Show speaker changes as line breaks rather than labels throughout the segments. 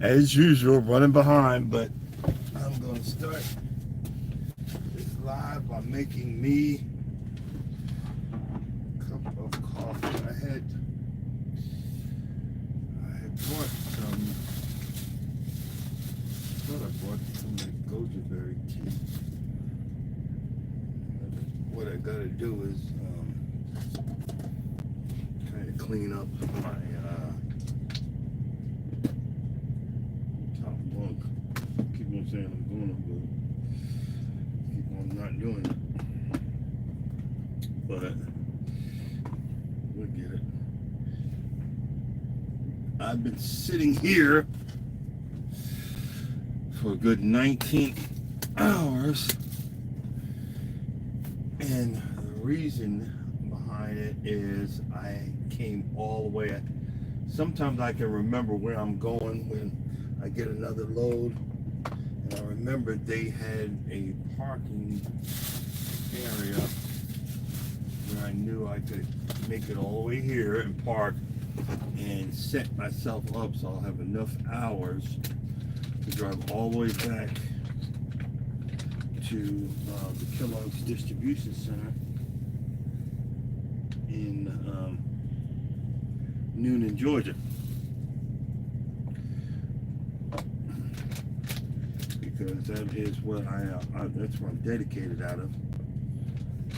as usual, running behind, but I'm going to start this live by making me a cup of coffee. I had bought some, I thought I bought some like goji berry tea. What I got to do is kind of clean up my top bunk. Keep on saying I'm going to, but keep on not doing it. But we'll get it. I've been sitting here for a good 19 hours, and the reason behind it is I came all the way. Sometimes I can remember where I'm going when I get another load, and I remember they had a parking area where I knew I could make it all the way here and park and set myself up so I'll have enough hours to drive all the way back to the Kellogg's Distribution Center in Newnan, Georgia. Because that is what that's where I'm dedicated out of.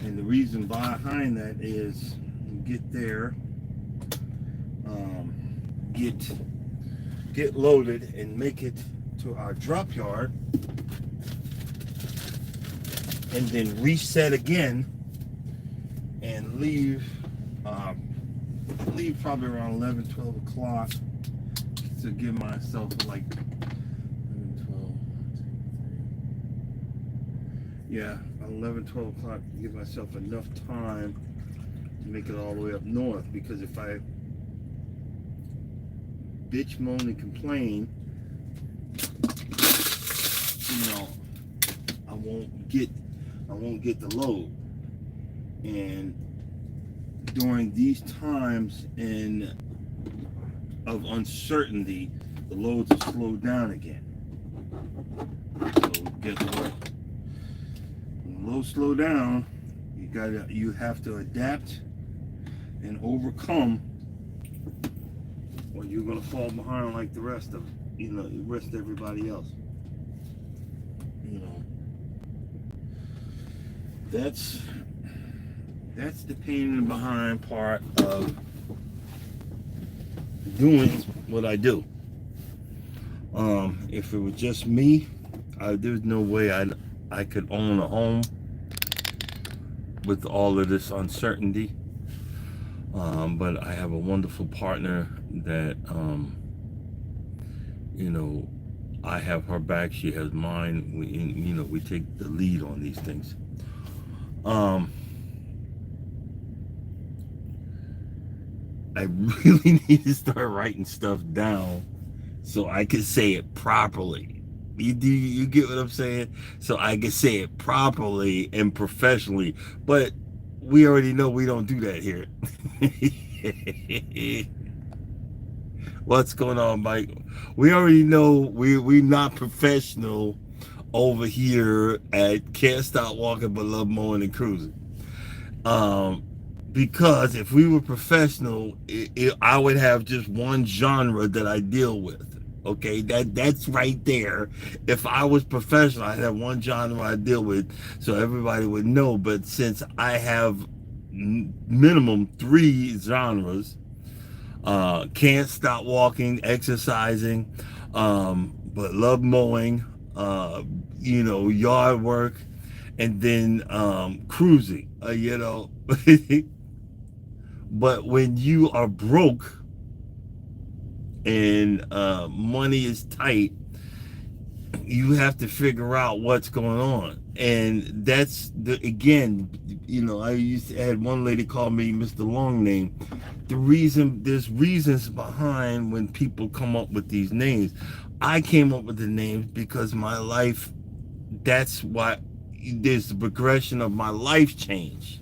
And the reason behind that is get there, get loaded and make it to our drop yard, and then reset again and leave probably around 11, 12 o'clock to give myself like 11, 12 o'clock to give myself enough time to make it all the way up north, because if I bitch, moan, and complain, I won't get the load. And during these times of uncertainty, the loads are slowed down again. So guess what? When loads slow down, you have to adapt and overcome, or you're gonna fall behind like the rest of everybody else. That's the pain in the behind part of doing what I do. If it was just me, there's no way I could own a home with all of this uncertainty. But I have a wonderful partner that, I have her back, she has mine. We take the lead on these things. I really need to start writing stuff down so I can say it properly. You get what I'm saying? So I can say it properly and professionally. But we already know we don't do that here. What's going on, Mike? We already know we're not professional over here at Can't Stop Walking But Love Mowing and Cruising. Because if we were professional, I would have just one genre that I deal with. Okay, that's right there. If I was professional, I'd have one genre I deal with, so everybody would know. But since I have minimum 3 genres, can't stop walking, exercising, but love mowing, yard work, and then cruising, But when you are broke and money is tight, you have to figure out what's going on. And that's I had one lady call me Mr. Long Name. There's reasons behind when people come up with these names. I came up with the names because my life, that's why there's the progression of my life change.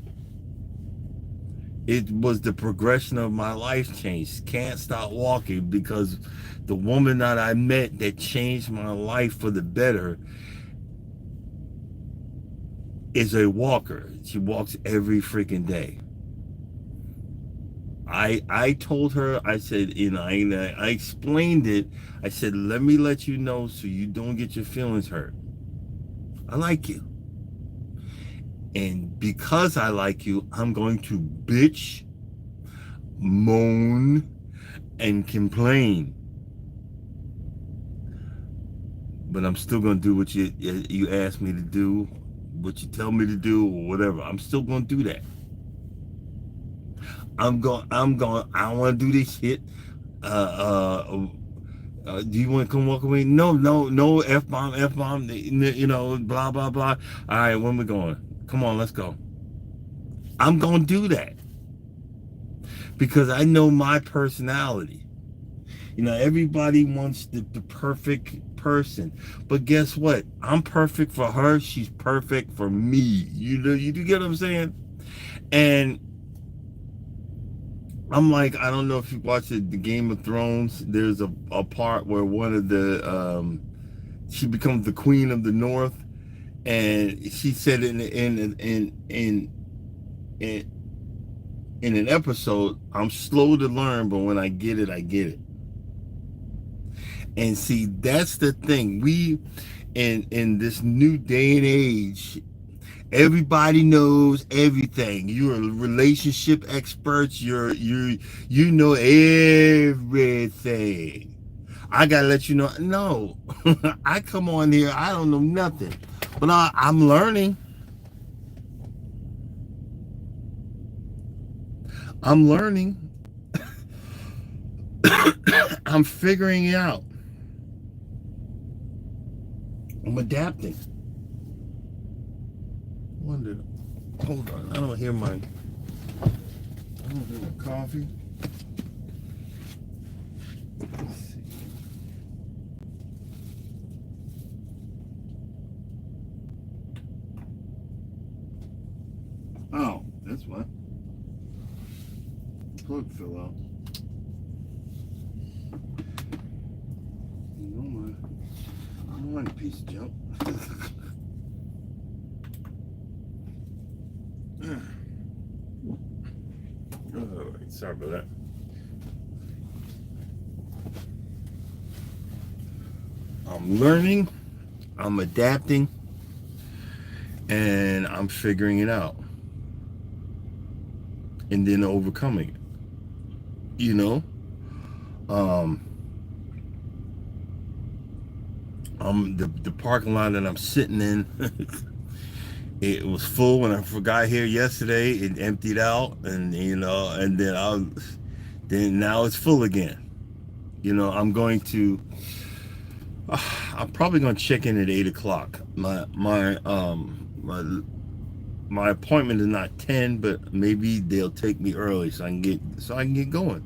It was the progression of my life change. Can't stop walking because the woman that I met that changed my life for the better is a walker. She walks every freaking day. I told her, I said, I explained it. I said, let me let you know so you don't get your feelings hurt. I like you. And because I like you, I'm going to bitch, moan, and complain. But I'm still going to do what you asked me to do, what you tell me to do, or whatever. I'm still going to do that. I want to do this shit. Do you want to come walk with me? No, F-bomb, blah, blah, blah. All right, when we going? Come on, let's go. I'm going to do that because I know my personality. Everybody wants the perfect person. But guess what? I'm perfect for her. She's perfect for me. You get what I'm saying? And I'm like, I don't know if you watched the Game of Thrones. There's a part where one of the she becomes the queen of the North, and she said in an episode, I'm slow to learn, but when I get it, I get it. And see, that's the thing. We in this new day and age, everybody knows everything. You're a relationship expert. You know everything. I gotta let you know. No, I come on here. I don't know nothing, but I'm learning. I'm learning. I'm figuring it out. I'm adapting. Wonder. Hold on. I don't hear my coffee. Let's see. Oh, that's why. Plug fell out. One piece of junk. Alright, sorry about that. I'm learning, I'm adapting, and I'm figuring it out. And then overcoming it. The parking lot that I'm sitting in, it was full when I got here yesterday. It emptied out, and and then now it's full again. I'm going to. I'm probably going to check in at 8 o'clock. My appointment is not 10, but maybe they'll take me early so I can get going.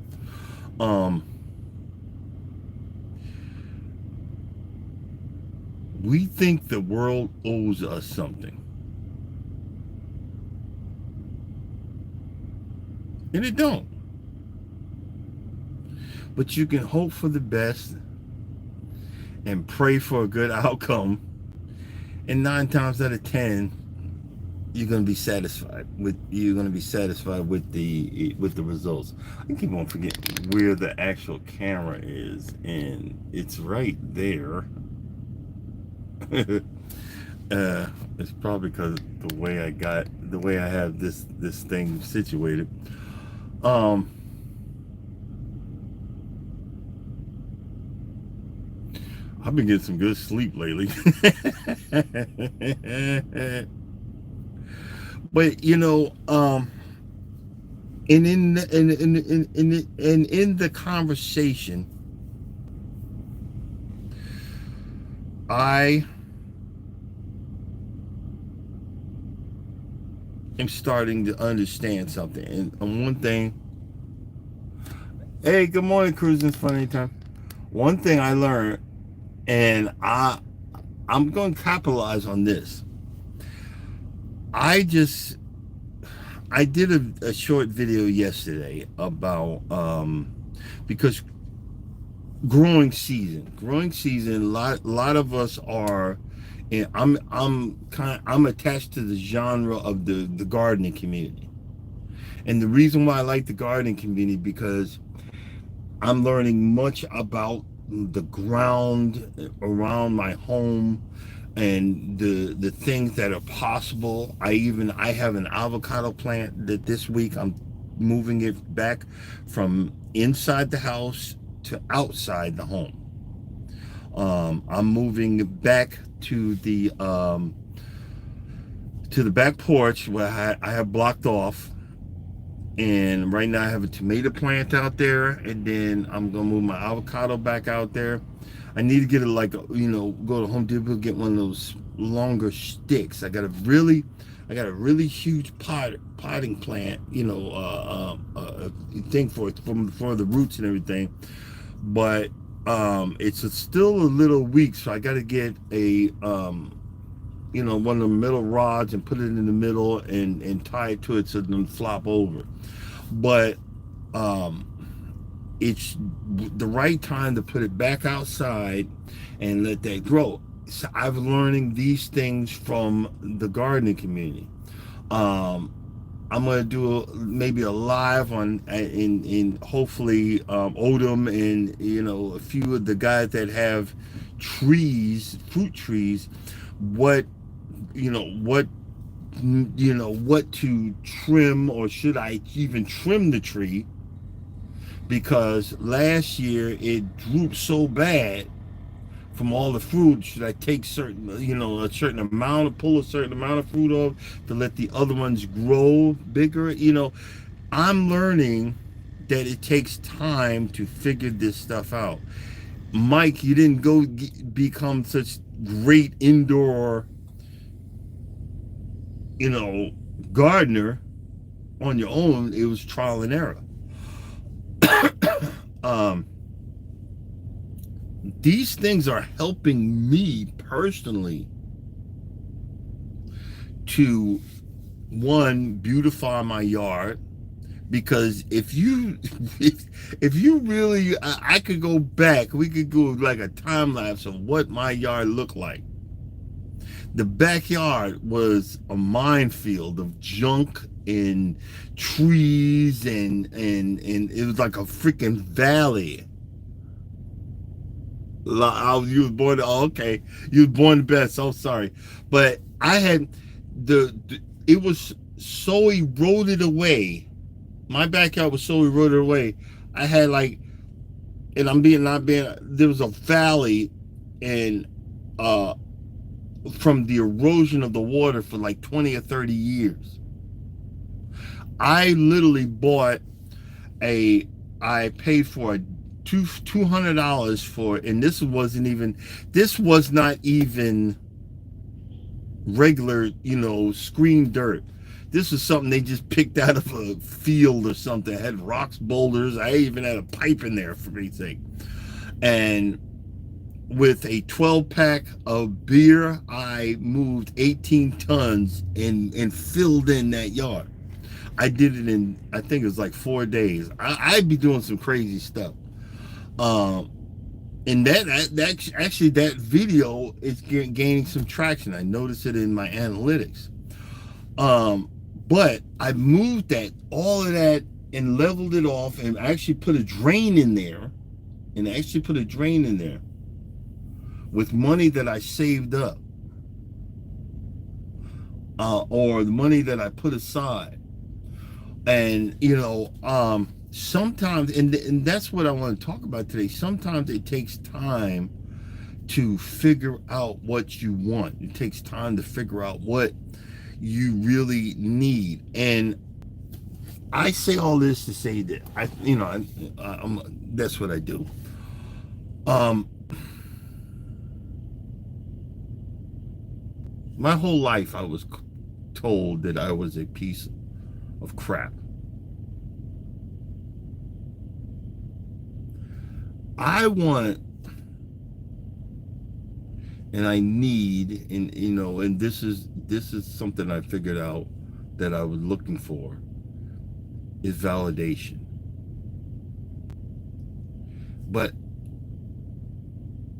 We think the world owes us something. And it don't. But you can hope for the best and pray for a good outcome. And 9 times out of 10, you're going to be satisfied with the results. I keep on forgetting where the actual camera is, and it's right there. It's probably because the way I have this thing situated. I've been getting some good sleep lately. But and in the conversation, I am starting to understand something. And one thing, hey, good morning, Cruising Fun Anytime. One thing I learned, and I'm going to capitalize on this. I did a short video yesterday about because growing season. A lot of us are, and I'm attached to the genre of the gardening community. And the reason why I like the gardening community because I'm learning much about the ground around my home and the things that are possible. I have an avocado plant that this week I'm moving it back from inside the house to outside the home. I'm moving it back to the back porch where I have blocked off. And right now I have a tomato plant out there, and then I'm gonna move my avocado back out there. I need to get go to Home Depot, get one of those longer sticks. I got a really huge potting plant, thing for the roots and everything. But it's still a little weak, so I got to get a one of the middle rods and put it in the middle and tie it to it so it doesn't flop over. But it's the right time to put it back outside and let that grow. So I've learning these things from the gardening community. I'm gonna do maybe a live on in hopefully Odom and a few of the guys that have fruit trees. What what to trim, or should I even trim the tree, because last year it drooped so bad from all the fruit. Should I take a certain amount, pull a certain amount of fruit off to let the other ones grow bigger? I'm learning that it takes time to figure this stuff out. Mike, you didn't become such great indoor gardener on your own. It was trial and error. These things are helping me personally to, one, beautify my yard. Because if you really, I could go back, we could go like a time lapse of what my yard looked like. The backyard was a minefield of junk and trees, and it was like a freaking valley. You was born. Oh, okay, you was born the best. So sorry, but I had it was so eroded away. My backyard was so eroded away. I had and I'm being not being. There was a valley, and from the erosion of the water for like 20 or 30 years. I literally I paid for a $200 for, and this was not even regular, screen dirt. This was something they just picked out of a field or something. It had rocks, boulders. I even had a pipe in there for everything. And with a 12-pack of beer, I moved 18 tons and filled in that yard. I did it in, I think it was like 4 days. I'd be doing some crazy stuff. And that video is gaining some traction. I noticed it in my analytics. But I moved all of that and leveled it off, and actually put a drain in there, with money that I saved up, or the money that I put aside. And sometimes, and that's what I want to talk about today. Sometimes it takes time to figure out what you want. It takes time to figure out what you really need. And I say all this to say that that's what I do. My whole life I was told that I was a piece of crap. I want, and I need, and this is something I figured out that I was looking for is validation. But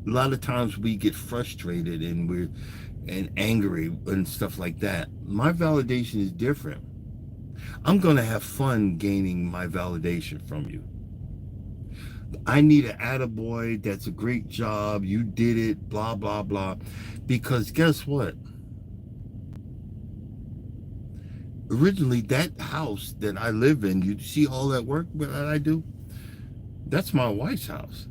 a lot of times we get frustrated and angry and stuff like that. My validation is different. I'm going to have fun gaining my validation from you. I need an attaboy, that's a great job, you did it, blah, blah, blah. Because guess what? Originally, that house that I live in, you see all that work that I do? That's my wife's house.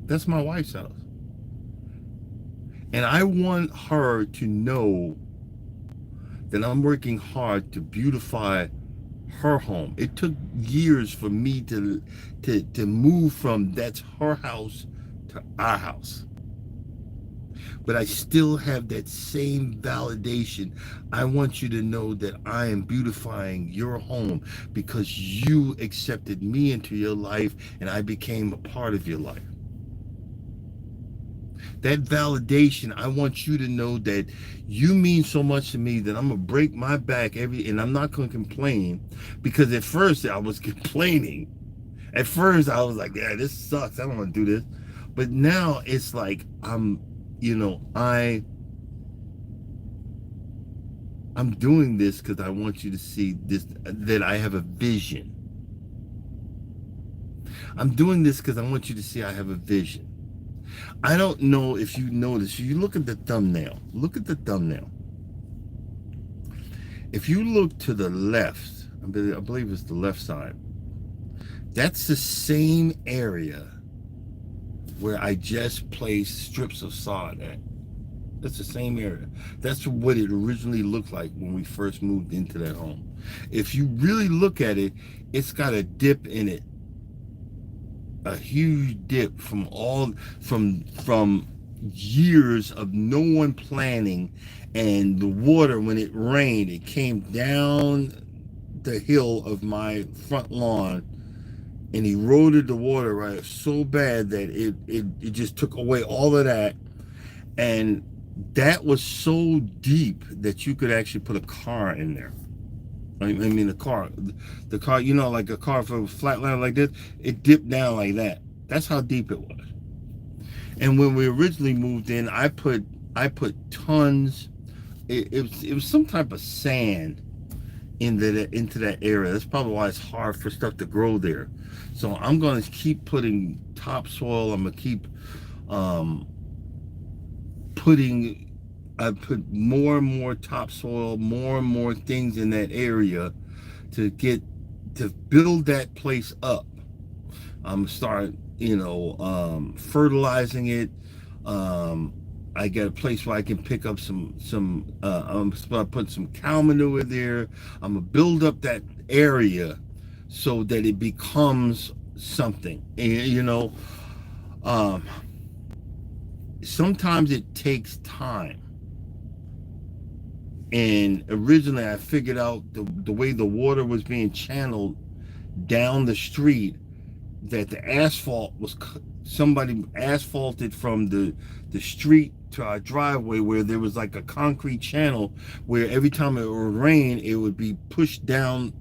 That's my wife's house. And I want her to know that I'm working hard to beautify her home. It took years for me to move from that's her house to our house. But I still have that same validation. I want you to know that I am beautifying your home because you accepted me into your life and I became a part of your life. That validation, I want you to know that you mean so much to me that I'm gonna break my back and I'm not gonna complain, because at first I was complaining. At first I was like, yeah, this sucks, I don't want to do this. But now it's like I'm doing this because I want you to see this, that I have a vision. I'm doing this because I want you to see I have a vision. I don't know if you notice, you look at the thumbnail. Look at the thumbnail. If you look to the left, I believe it's the left side, that's the same area where I just placed strips of sod at. That's the same area. That's what it originally looked like when we first moved into that home. If you really look at it, it's got a dip in it. A huge dip from years of no one planning, and the water, when it rained, it came down the hill of my front lawn and eroded the water right so bad that it just took away all of that. And that was so deep that you could actually put a car in there. I mean, the car, you know, like a car for a flat land like this, it dipped down like that. That's how deep it was. And when we originally moved in, I put tons. It was some type of sand into that area. That's probably why it's hard for stuff to grow there. So I'm going to keep putting topsoil. I'm going to keep I put more and more topsoil, more and more things in that area to build that place up. I'm start, fertilizing it. I got a place where I can pick up I'm gonna put some cow manure there. I'm gonna build up that area so that it becomes something. And, sometimes it takes time. And originally I figured out the way the water was being channeled down the street, that the asphalt was, somebody asphalted from the street to our driveway, where there was like a concrete channel where every time it would rain, it would be pushed down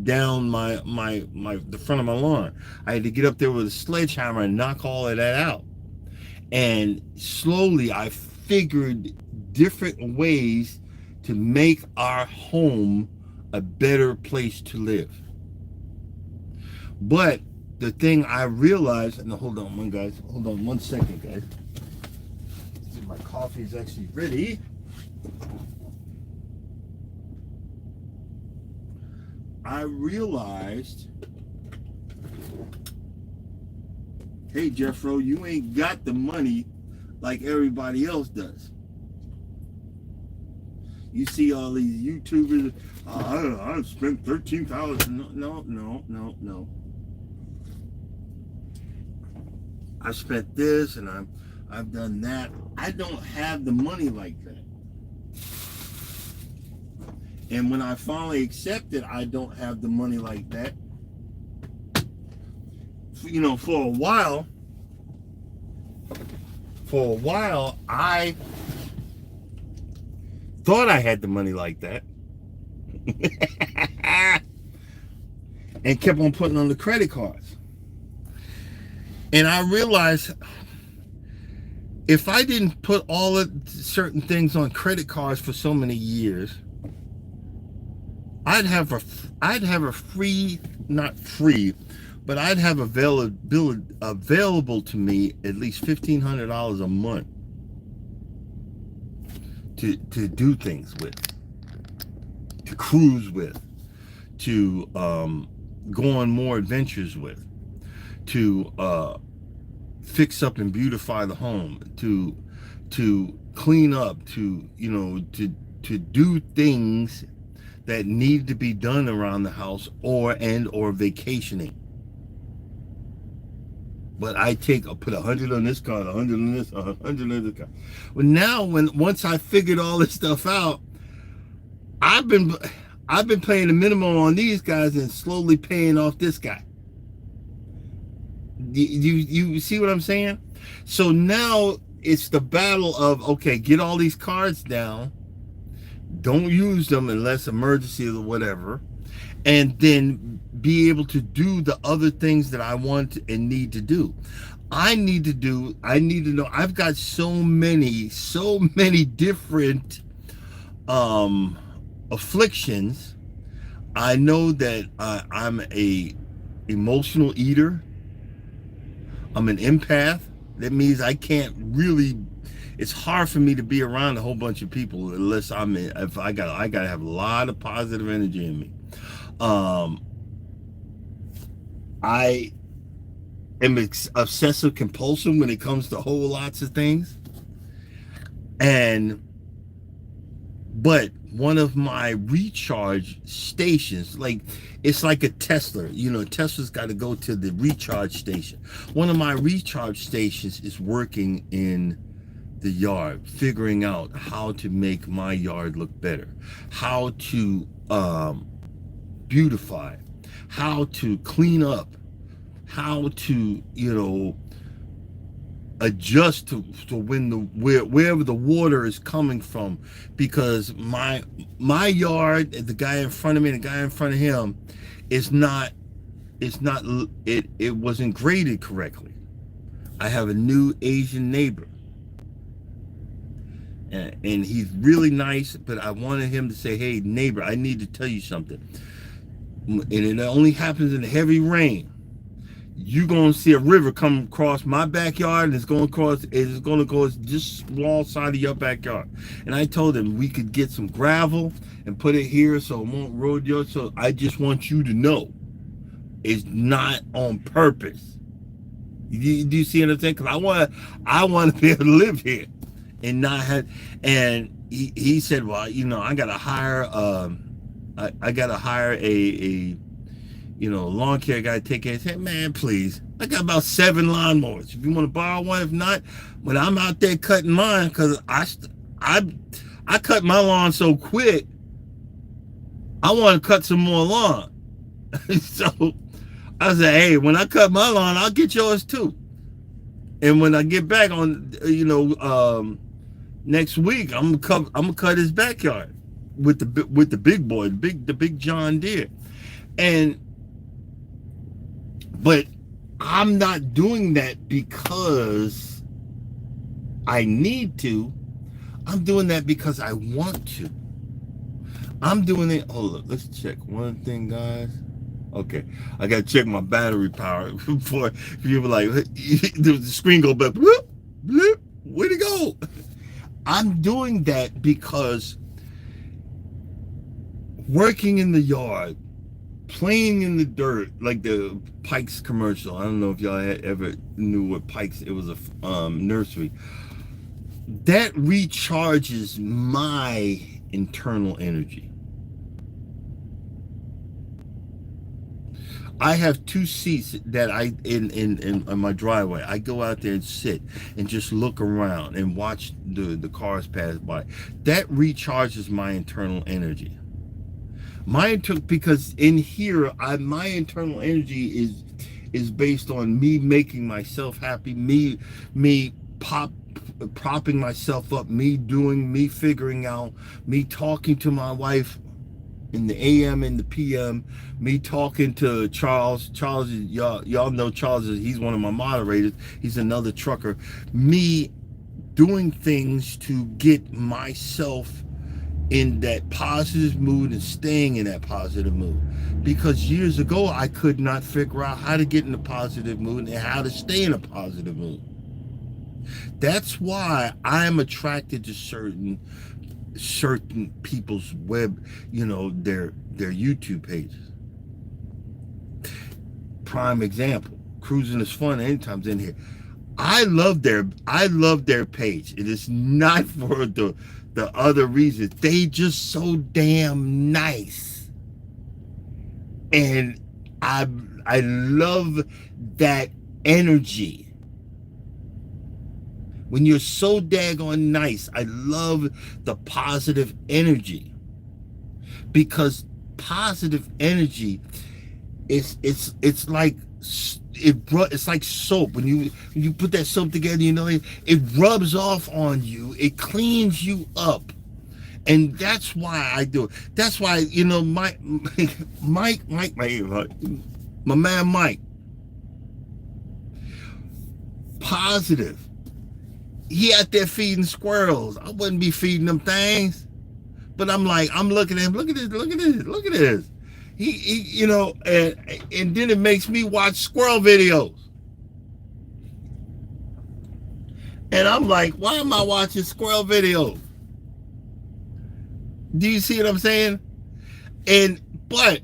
the front of my lawn. I had to get up there with a sledgehammer and knock all of that out. And slowly I figured different ways to make our home a better place to live. But the thing I realized, and hold on one second, guys. My coffee is actually ready. I realized, hey Jeffro, you ain't got the money like everybody else does. You see all these YouTubers, I spent $13,000. No. I spent this and I've done that. I don't have the money like that. And when I finally accepted I don't have the money like that, for a while thought I had the money like that, and kept on putting on the credit cards. And I realized if I didn't put all of certain things on credit cards for so many years, I'd have a free, not free, but I'd have available to me at least $1,500 a month to do things with, to cruise with, to go on more adventures with, to fix up and beautify the home, to clean up, to do things that need to be done around the house or vacationing. But I put 100 on this card, 100 on this, 100 on this card. Well, now once I figured all this stuff out, I've been paying the minimum on these guys and slowly paying off this guy. You see what I'm saying? So now it's the battle of, okay, get all these cards down, don't use them unless emergency or whatever, and then be able to do the other things that I want and need to do. I need to know. I've got so many different afflictions. I know that I'm a emotional eater. I'm an empath. That means I can't really. It's hard for me to be around a whole bunch of people unless I gotta have a lot of positive energy in me. I am obsessive compulsive when it comes to whole lots of things. But one of my recharge stations, it's like a Tesla. Tesla's got to go to the recharge station. One of my recharge stations is working in the yard, figuring out how to make my yard look better, how to beautify, how to clean up, how to adjust to wherever the water is coming from, because my yard, the guy in front of me and the guy in front of him, it wasn't graded correctly. I have a new Asian neighbor, and he's really nice, but I wanted him to say, hey neighbor, I need to tell you something, and it only happens in heavy rain. You're going to see a river come across my backyard, and it's going to go this small side of your backyard. And I told him we could get some gravel and put it here so it won't road yours. So I just want you to know it's not on purpose. Do you see what I'm saying? Because I want to be able to live here and not have. And he said, well, I got to hire a lawn care guy to take care. I said, man, please, I got about 7 lawnmowers. If you want to borrow one, if not, when I'm out there cutting mine, because I cut my lawn so quick, I want to cut some more lawn. So I said, hey, when I cut my lawn, I'll get yours too. And when I get back on, next week, I'm gonna cut his backyard with the big boy, the big John Deere, But I'm not doing that because I need to. I'm doing that because I want to. I'm doing it. Hold up, let's check one thing, guys. Okay, I gotta check my battery power before people like the screen go back. Bloop, bloop, where'd it go? I'm doing that because working in the yard, playing in the dirt, like the Pikes commercial. I don't know if y'all ever knew what Pikes. It was a nursery. That recharges my internal energy. I have 2 seats that in my driveway. I go out there and sit and just look around and watch the cars pass by. That recharges my internal energy. Because in here, my internal energy is based on me making myself happy, me propping myself up, me figuring out, me talking to my wife in the AM and the PM, me talking to Charles. Charles, y'all know Charles. He's one of my moderators. He's another trucker. Me doing things to get myself in that positive mood and staying in that positive mood. Because years ago, I could not figure out how to get in a positive mood and how to stay in a positive mood. That's why I'm attracted to certain people's web, their YouTube pages. Prime example, Cruising is Fun Anytime's in here. I love their page. It is not for the other reasons. They just so damn nice. And I love that energy. When you're so daggone nice, I love the positive energy. Because positive energy it's like soap. When you put that soap together, it rubs off on you. It cleans you up. And that's why I do it. That's why, Mike, my man Mike, positive. He out there feeding squirrels. I wouldn't be feeding them things. But I'm looking at him, look at this. He and then it makes me watch squirrel videos. And I'm like, why am I watching squirrel videos? Do you see what I'm saying? But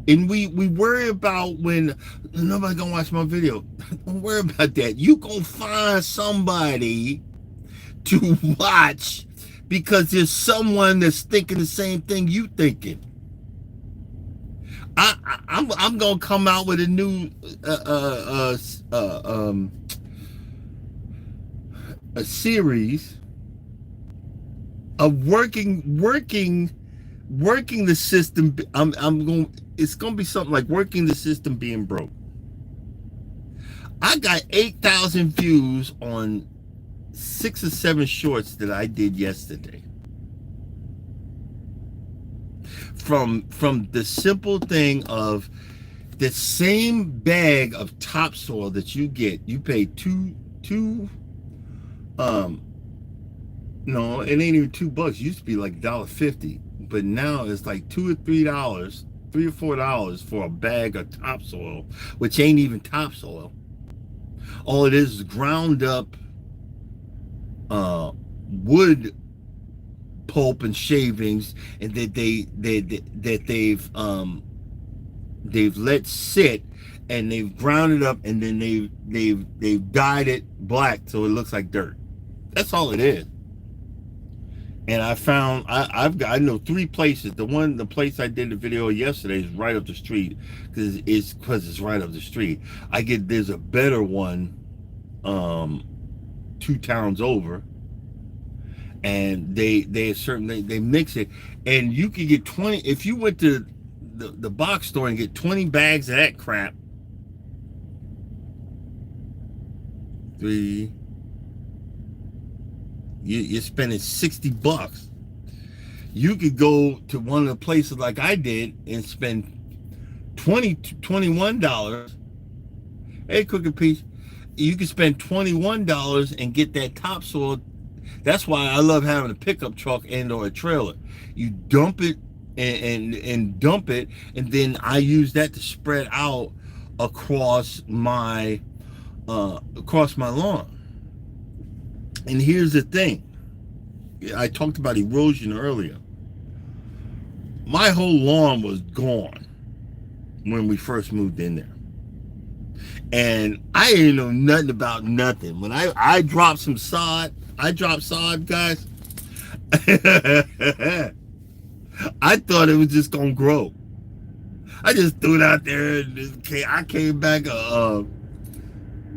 we worry about when nobody gonna watch my video. Don't worry about that. You gonna find somebody to watch because there's someone that's thinking the same thing you thinking. I'm gonna come out with a new a series of working the system. It's gonna be something like working the system being broke. I got 8,000 views on 6 or 7 shorts that I did yesterday. From the simple thing of the same bag of topsoil that you get, you pay no, it ain't even $2. It used to be like $1.50, but now it's like $2 or $3, $3 or $4 for a bag of topsoil, which ain't even topsoil. All it is ground up wood pulp and shavings, and that they've let sit, and they've ground it up, and then they've dyed it black so it looks like dirt. That's all it is. And I found I know 3 places. The place I did the video yesterday is right up the street because it's right up the street. There's a better one 2 towns over, and they mix it, and you can get 20 if you went to the box store and get 20 bags of that crap. You're spending $60. You could go to one of the places like I did and spend $21. Hey, Cooking Peach, you can spend $21 and get that topsoil. That's why I love having a pickup truck and or a trailer. You dump it and dump it, and then I use that to spread out across my lawn. And here's the thing. I talked about erosion earlier. My whole lawn was gone when we first moved in there. And I didn't know nothing about nothing. When I dropped some sod, guys. I thought it was just going to grow. I just threw it out there, and I came back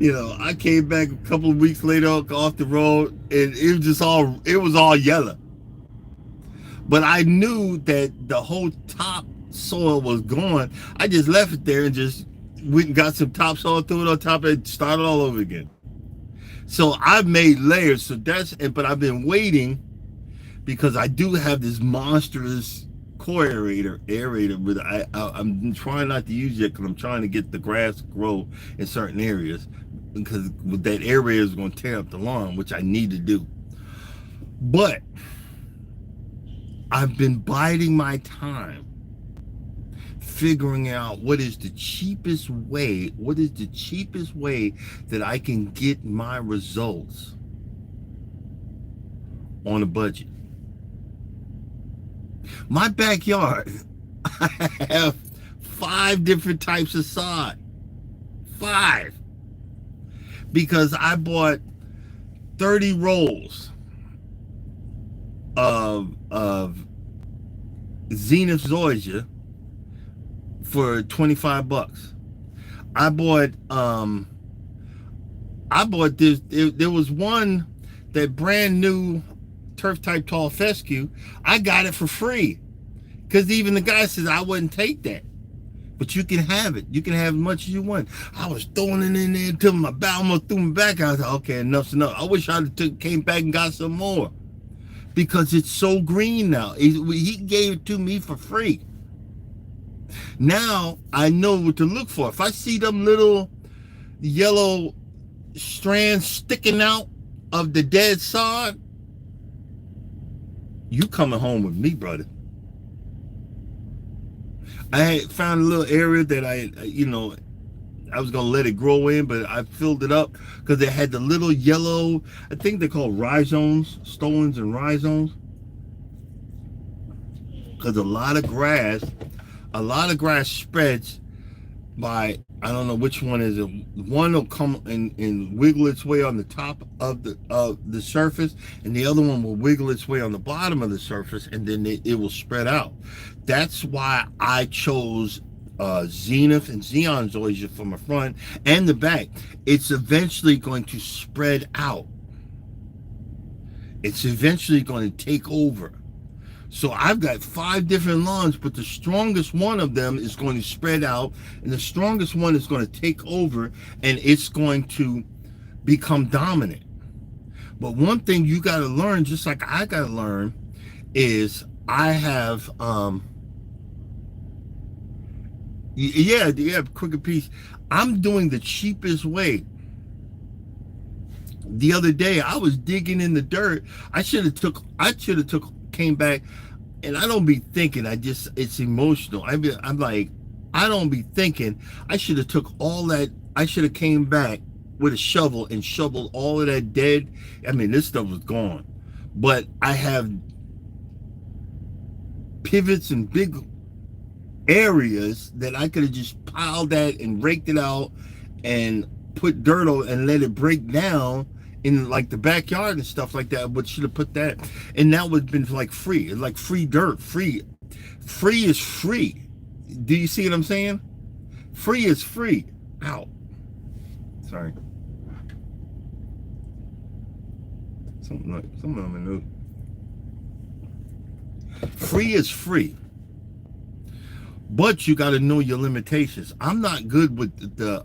I came back a couple of weeks later off the road, and it was all yellow. But I knew that the whole top soil was gone. I just left it there and just went and got some topsoil, threw it on top of it, started all over again. So I've made layers. So but I've been waiting because I do have this monstrous core aerator, but I'm trying not to use it because I'm trying to get the grass to grow in certain areas, because that area is going to tear up the lawn, which I need to do. But I've been biding my time, figuring out what is the cheapest way that I can get my results on a budget. My backyard, I have 5 different types of sod. 5. Because I bought 30 rolls of Zenith Zoysia for $25. I bought this. There was one, that brand new turf type tall fescue. I got it for free because even the guy says I wouldn't take that, but you can have it. You can have as much as you want. I was throwing it in there until my back almost threw me back. I was like, okay, enough's enough. I wish I came back and got some more because it's so green now. He gave it to me for free. Now I know what to look for. If I see them little yellow strands sticking out of the dead sod, you coming home with me, brother. I had found a little area that I was gonna let it grow in, but I filled it up because it had the little yellow, I think they're called rhizomes, stolons and rhizomes. Because a lot of grass spreads by, I don't know which one is it. One will come and wiggle its way on the top of the surface, and the other one will wiggle its way on the bottom of the surface, and then it will spread out. That's why I chose Zenith and Xeon Zoysia from the front and the back. It's eventually going to spread out. It's eventually going to take over. So I've got 5 different lawns, but the strongest one of them is going to spread out, and the strongest one is going to take over, and it's going to become dominant. But one thing you got to learn, just like I got to learn, is I have crooked piece. I'm doing the cheapest way. The other day I was digging in the dirt. I should have came back, and I don't be thinking. It's emotional. I'm like, I don't be thinking. I should have took all that. I should have came back with a shovel and shoveled all of that dead. I mean, this stuff was gone, but I have pivots and big areas that I could have just piled that and raked it out and put dirt on and let it break down in like the backyard and stuff like that. But should have put that, and that would have been like free. It's like free dirt. Free is free. Do you see what I'm saying? Free is free. Ow. Sorry. Something on my note. Free is free. But you got to know your limitations. I'm not good with the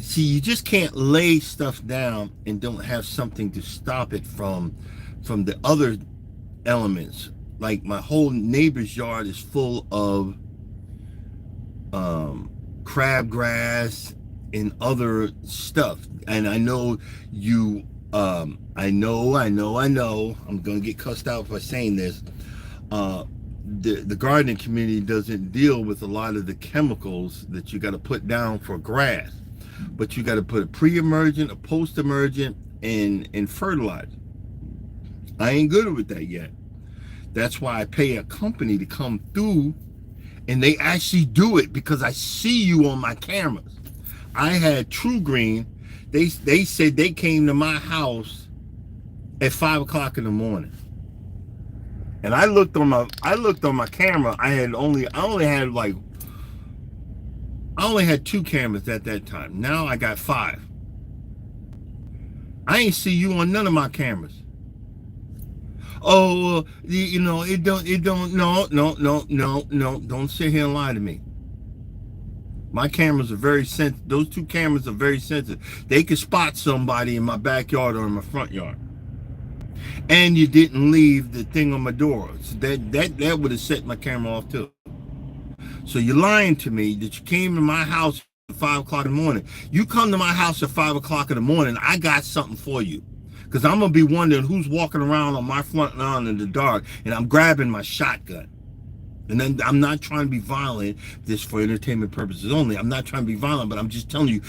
see, you just can't lay stuff down and don't have something to stop it from the other elements. Like my whole neighbor's yard is full of crabgrass and other stuff. And I know you I know I'm gonna get cussed out for saying this. The gardening community doesn't deal with a lot of the chemicals that you got to put down for grass, but you got to put a pre-emergent, a post-emergent, and fertilizer. I ain't good with that yet. That's why I pay a company to come through, and they actually do it because I see you on my cameras. I had True Green. They said they came to my house at 5 o'clock in the morning. And I looked on my camera. I only had 2 cameras at that time. Now I got 5. I ain't see you on none of my cameras. Oh, it don't. No. Don't sit here and lie to me. My cameras are very sensitive. Those two cameras are very sensitive. They can spot somebody in my backyard or in my front yard. And you didn't leave the thing on my door. So that would have set my camera off too. So you're lying to me that you came to my house at 5 o'clock in the morning. You come to my house at 5 o'clock in the morning, I got something for you. Because I'm going to be wondering who's walking around on my front lawn in the dark, and I'm grabbing my shotgun. And then I'm not trying to be violent, this for entertainment purposes only. I'm not trying to be violent, but I'm just telling you,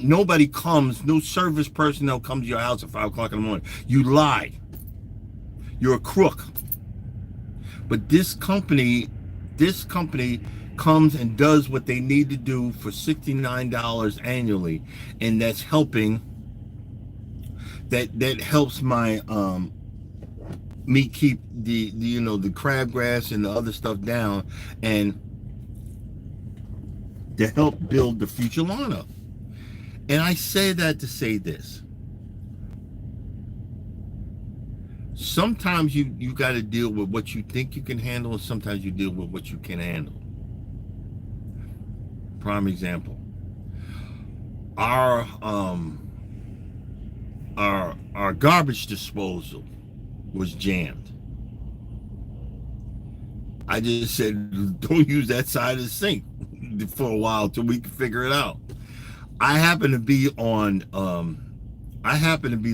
nobody comes, no service personnel comes to your house at 5 o'clock in the morning. You lie. You're a crook. But this company comes and does what they need to do for $69 annually, and that's helping. That helps my me keep the the crabgrass and the other stuff down, and to help build the future lawn up. And I say that to say this. Sometimes you got to deal with what you think you can handle, and sometimes you deal with what you can handle. Prime example. Our garbage disposal was jammed. I just said, don't use that side of the sink for a while till we can figure it out. I happen to be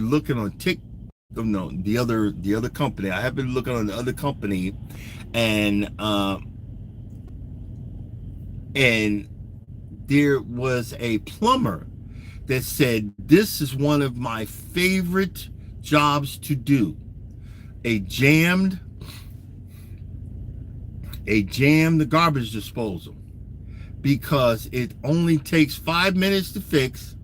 looking on the other company. I have been looking on the other company, and there was a plumber that said, this is one of my favorite jobs to do. A jammed the garbage disposal, because it only takes 5 minutes to fix,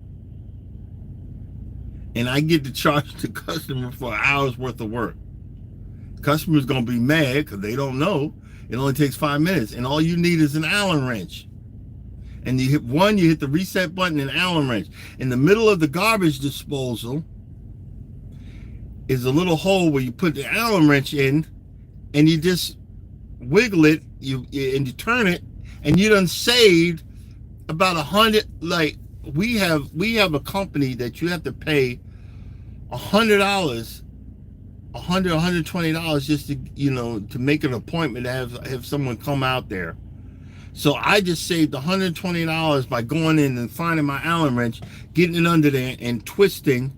and I get to charge the customer for an hour's worth of work. Customer's gonna be mad because they don't know. It only takes 5 minutes, and all you need is an Allen wrench. And you hit the reset button, and Allen wrench. In the middle of the garbage disposal is a little hole where you put the Allen wrench in, and you just wiggle it, and you turn it, and you done saved about 100. Like, we have a company that you have to pay $100, $120 just to to make an appointment to have someone come out there. So I just saved $120 by going in and finding my Allen wrench, getting it under there, and twisting,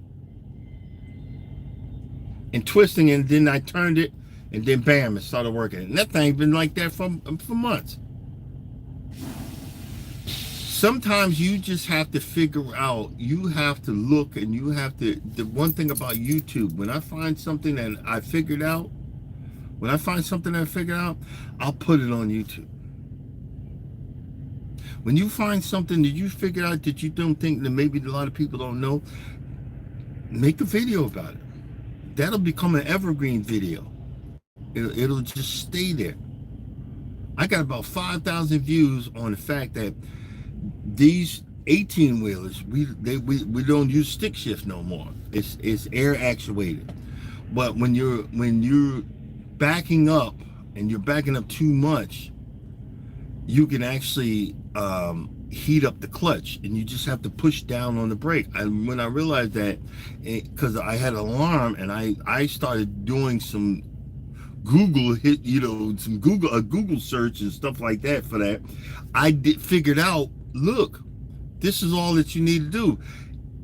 and then I turned it, and then bam, it started working. And that thing's been like that for months. Sometimes you just have to figure out, you have to look, and you have to, the one thing about YouTube, when I find something that I figured out, I'll put it on YouTube. When you find something that you figure out that you don't think that maybe a lot of people don't know, make a video about it. That'll become an evergreen video. It'll just stay there. I got about 5,000 views on the fact that these 18-wheelers, we don't use stick shift no more. It's air actuated. But when you're backing up, and you're backing up too much, you can actually heat up the clutch, and you just have to push down on the brake. When I realized that, because I had an alarm, and I started doing some Google a Google search and stuff like that for that, figured out, look, this is all that you need to do.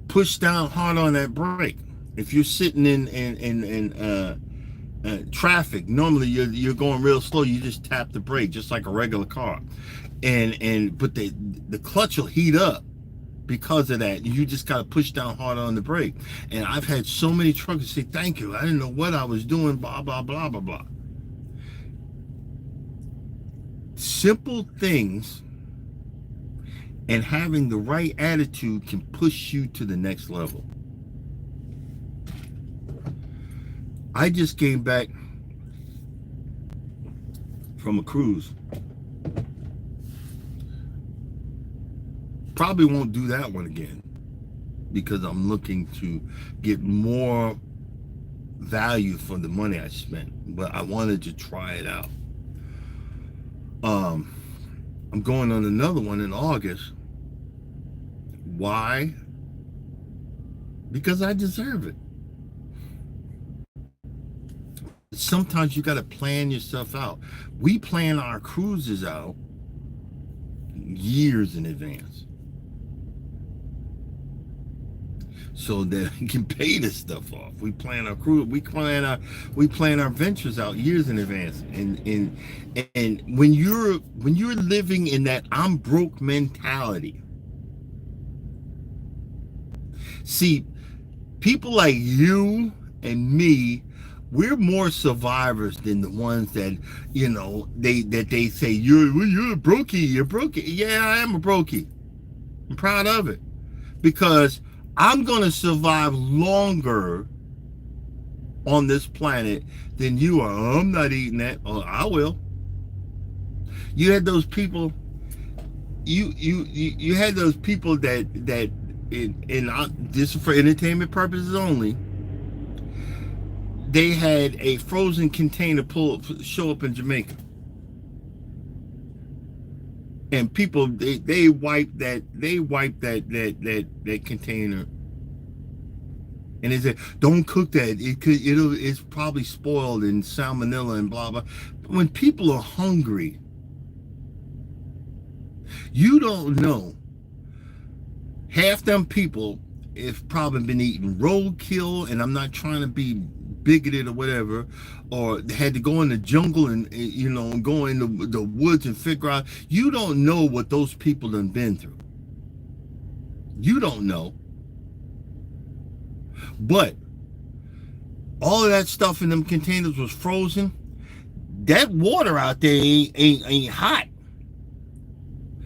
Push down hard on that brake. If you're sitting in traffic, normally you're going real slow, you just tap the brake just like a regular car, but the clutch will heat up because of that. You just got to push down hard on the brake. And I've had so many truckers say, thank you, I didn't know what I was doing, blah blah blah blah blah. Simple things and having the right attitude can push you to the next level. I just came back from a cruise. Probably won't do that one again, because I'm looking to get more value for the money I spent, but I wanted to try it out. I'm going on another one in August. Why? Because I deserve it. Sometimes you got to plan yourself out. We plan our cruises out years in advance so that we can pay this stuff off. We plan our cruise, we plan our ventures out years in advance. And when you're living in that I'm broke mentality, see, people like you and me, we're more survivors than the ones that, you know, they say you're a brokey, you're brokey. Yeah, I am a brokey. I'm proud of it because I'm gonna survive longer on this planet than you are. Oh, I'm not eating that. Oh, I will. You had those people. You had those people that this is for entertainment purposes only. They had a frozen container show up in Jamaica, and people they wiped that container, and they said, "Don't cook that. It's probably spoiled and salmonella and blah blah." When people are hungry, you don't know. Half them people have probably been eating roadkill, and I'm not trying to be bigoted or whatever, or had to go in the jungle and, you know, go in the woods and figure out. You don't know what those people have been through. You don't know. But all of that stuff in them containers was frozen. That water out there ain't hot.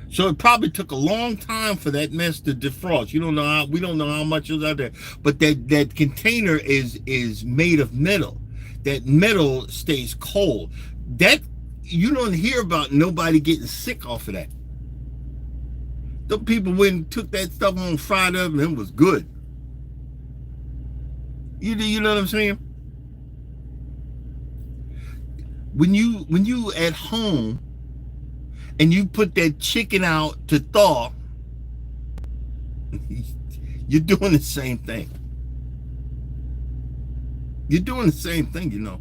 So it probably took a long time for that mess to defrost. We don't know how much is out there. But that container is made of metal. That metal stays cold. That you don't hear about nobody getting sick off of that. The people went and took that stuff on, fried up, and it was good. You know what I'm saying? When you at home and you put that chicken out to thaw, you're doing the same thing. You're doing the same thing, you know.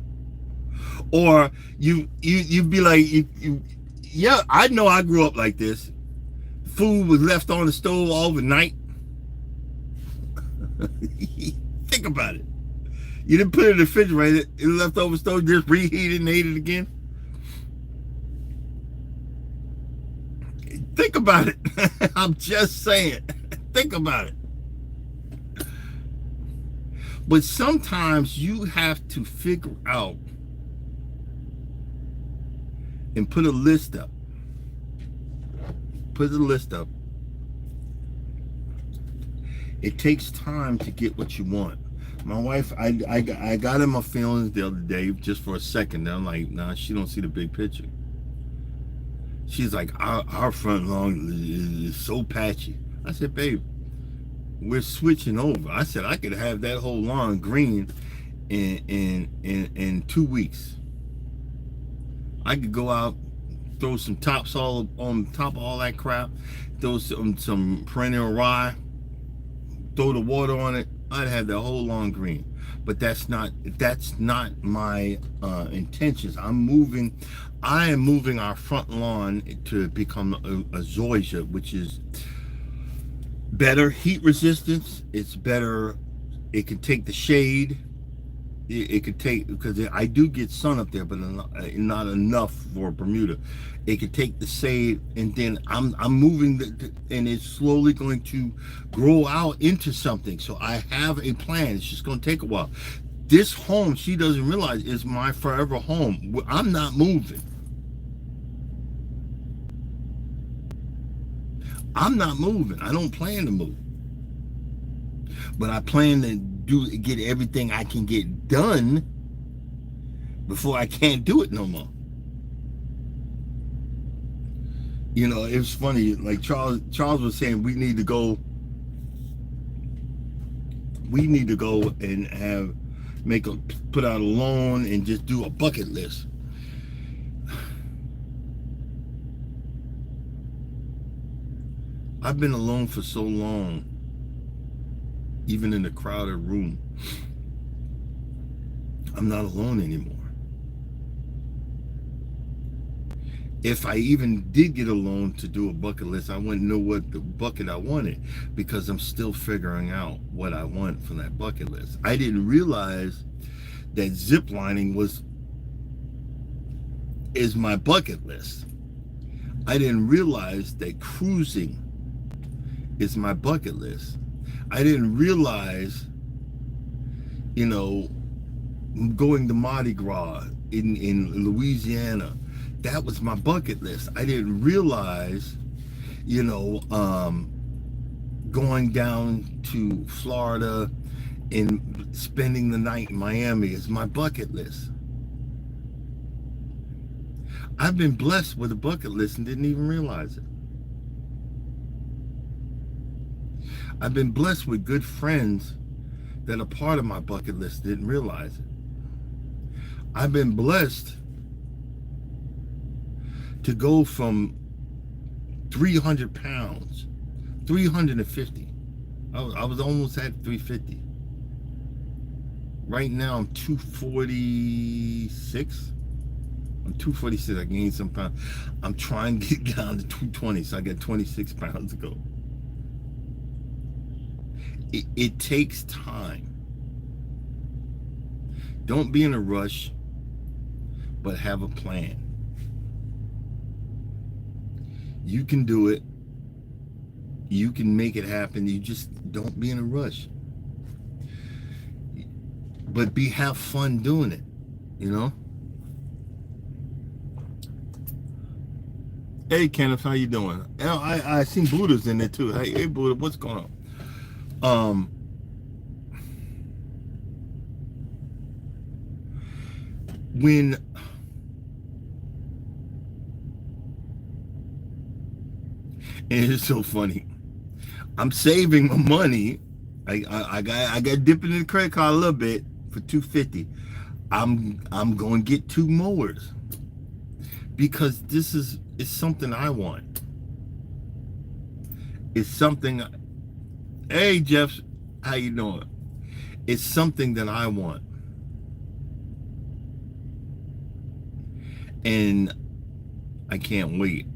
Or you'd be like, yeah, I know I grew up like this. Food was left on the stove overnight. Think about it. You didn't put it in the refrigerator. It left over stove, just reheat it and ate it again. Think about it. I'm just saying. Think about it. But sometimes you have to figure out and put a list up. Put the list up. It takes time to get what you want. My wife, I got in my feelings the other day just for a second. Then I'm like, nah, she don't see the big picture. She's like, our front lawn is so patchy. I said, babe, we're switching over. I said I could have that whole lawn green in 2 weeks. I could go out, throw some topsoil on top of all that crap, throw some perennial rye, throw the water on it. I'd have the whole lawn green. But that's not my intentions. I am moving our front lawn to become a zoysia, which is better heat resistance. It's better. It can take the shade. It could take, because I do get sun up there, but not enough for Bermuda. It could take the shade, and then I'm moving and it's slowly going to grow out into something. So I have a plan. It's just going to take a while. This home, she doesn't realize, is my forever home. I'm not moving. I'm not moving. I don't plan to move. But I plan to get everything I can get done before I can't do it no more. You know, it was funny, like Charles was saying, we need to go and put out a loan and just do a bucket list. I've been alone for so long, even in a crowded room. I'm not alone anymore. If I even did get alone to do a bucket list, I wouldn't know what the bucket I wanted, because I'm still figuring out what I want from that bucket list. I didn't realize that zip lining is my bucket list. I didn't realize that cruising is my bucket list. I didn't realize, going to Mardi Gras in Louisiana, that was my bucket list. I didn't realize, going down to Florida and spending the night in Miami is my bucket list. I've been blessed with a bucket list and didn't even realize it. I've been blessed with good friends that are part of my bucket list, didn't realize it. I've been blessed to go from 300 pounds, 350. I was almost at 350. Right now I'm 246. I'm 246. I gained some pounds. I'm trying to get down to 220, so I got 26 pounds to go. It takes time. Don't be in a rush, but have a plan. You can do it. You can make it happen. You just don't be in a rush. But have fun doing it, Hey, Kenneth, how you doing? I seen Buddha's in there too. Hey, Buddha, what's going on? And it's so funny. I'm saving my money. I got dipping in the credit card a little bit for $250. I'm going to get 2 mowers because it's something I want. It's something. Hey, Jeff, how you doing? It's something that I want, and I can't wait.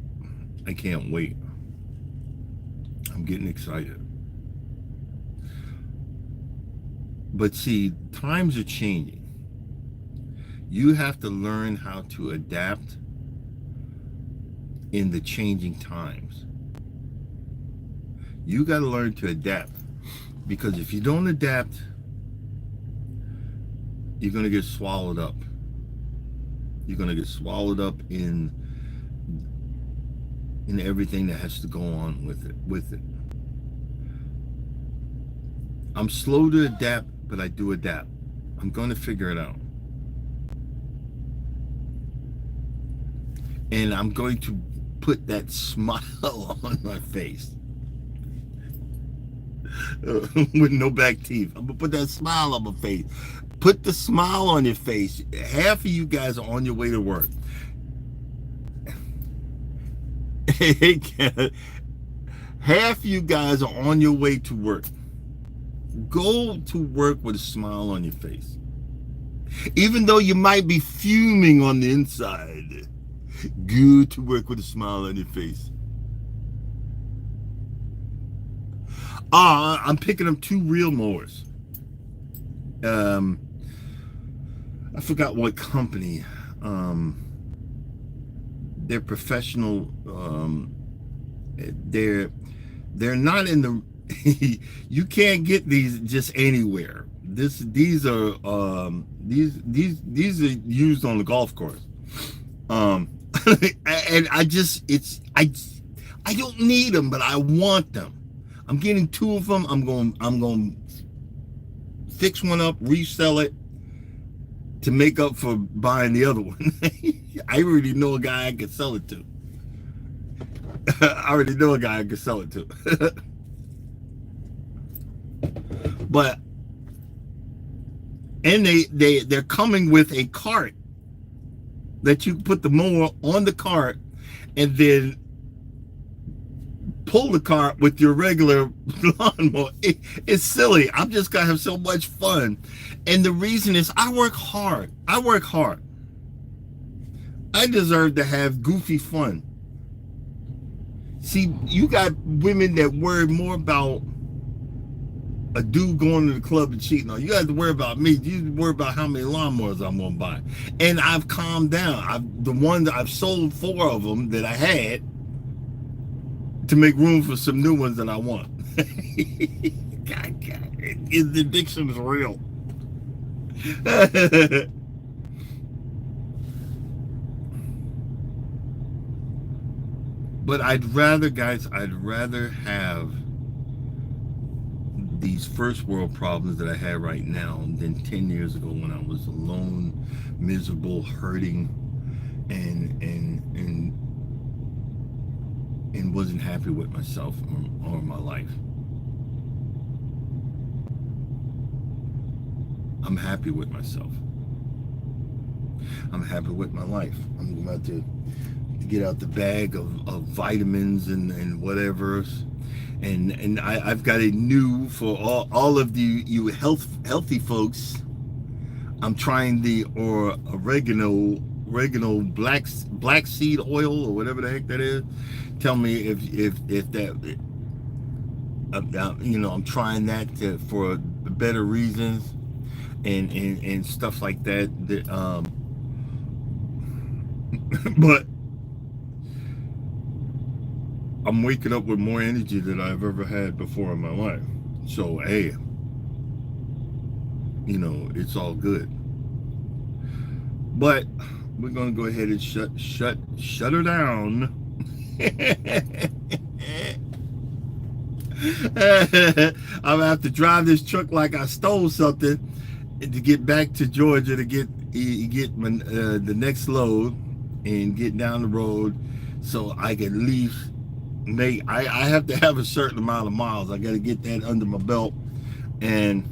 I'm getting excited. But see, times are changing. You have to learn how to adapt in the changing times. You got to learn to adapt, because if you don't adapt, you're going to get swallowed up. You're going to get swallowed up in everything that has to go on with it. I'm slow to adapt, but I do adapt. I'm going to figure it out. And I'm going to put that smile on my face. With no back teeth. I'm going to put that smile on my face. Put the smile on your face. Half of you guys are on your way to work. Hey, half of you guys are on your way to work. Go to work with a smile on your face. Even though you might be fuming on the inside, go to work with a smile on your face. I'm picking up 2 reel mowers. I forgot what company. They're professional. They're not in the. You can't get these just anywhere. These are used on the golf course. And I don't need them, but I want them. I'm getting 2 of them. I'm going to fix one up, resell it to make up for buying the other one. I already know a guy I could sell it to. But and they're coming with a cart that you put the mower on the cart and then pull the cart with your regular lawnmower. It's silly. I'm just gonna have so much fun. And the reason is I work hard. I deserve to have goofy fun. See, you got women that worry more about a dude going to the club and cheating on you. You have to worry about me. You worry about how many lawnmowers I'm gonna buy. And I've calmed down. The ones I've sold 4 of them that I had to make room for some new ones that I want. God, the addiction is real. But I'd rather have these first world problems that I have right now than 10 years ago when I was alone, miserable, hurting, and wasn't happy with myself or my life. I'm happy with myself. I'm happy with my life. I'm about to get out the bag of vitamins and whatever. And I've got a new, for all of you healthy folks, I'm trying the oregano black seed oil or whatever the heck that is. Tell me if that, I'm trying that for better reasons and stuff like that. But I'm waking up with more energy than I've ever had before in my life. So, hey, it's all good. But we're gonna go ahead and shut her down. I'm gonna have to drive this truck like I stole something to get back to Georgia to get my, the next load and get down the road so I can leave. I have to have a certain amount of miles. I got to get that under my belt and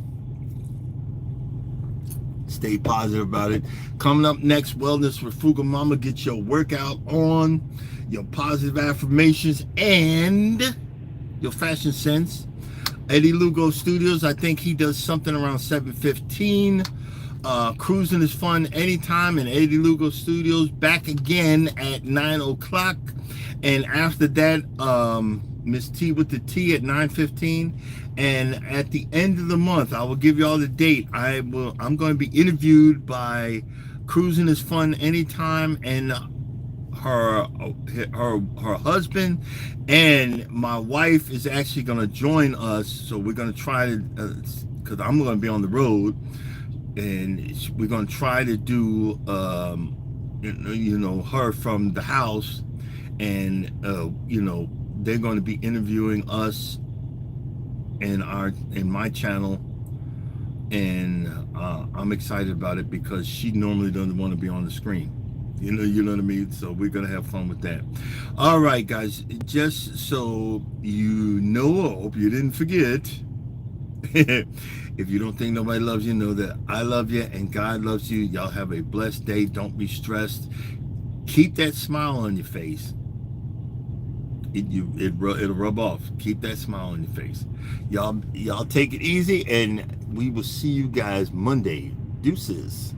stay positive about it. Coming up next, Wellness with Fuga Mama. Get your workout on, your positive affirmations, and your fashion sense. Eddie Lugo Studios, I think he does something around 7:15. Cruising is fun anytime, and Eddie Lugo Studios back again at 9 o'clock. And after that, Miss T with the T at 9:15. And at the end of the month, I will give you all the date. I'm going to be interviewed by Cruising is Fun Anytime and her husband, and my wife is actually going to join us. So we're going to try to, because I'm going to be on the road, and we're going to try to do her from the house. And they're going to be interviewing us in my channel, and I'm excited about it because she normally doesn't want to be on the screen. You know what I mean? So we're gonna have fun with that. All right, guys. Just so you know, I hope you didn't forget. If you don't think nobody loves you, know that I love you and God loves you. Y'all have a blessed day. Don't be stressed. Keep that smile on your face. It'll rub off. Keep that smile on your face. Y'all take it easy, and we will see you guys Monday. Deuces.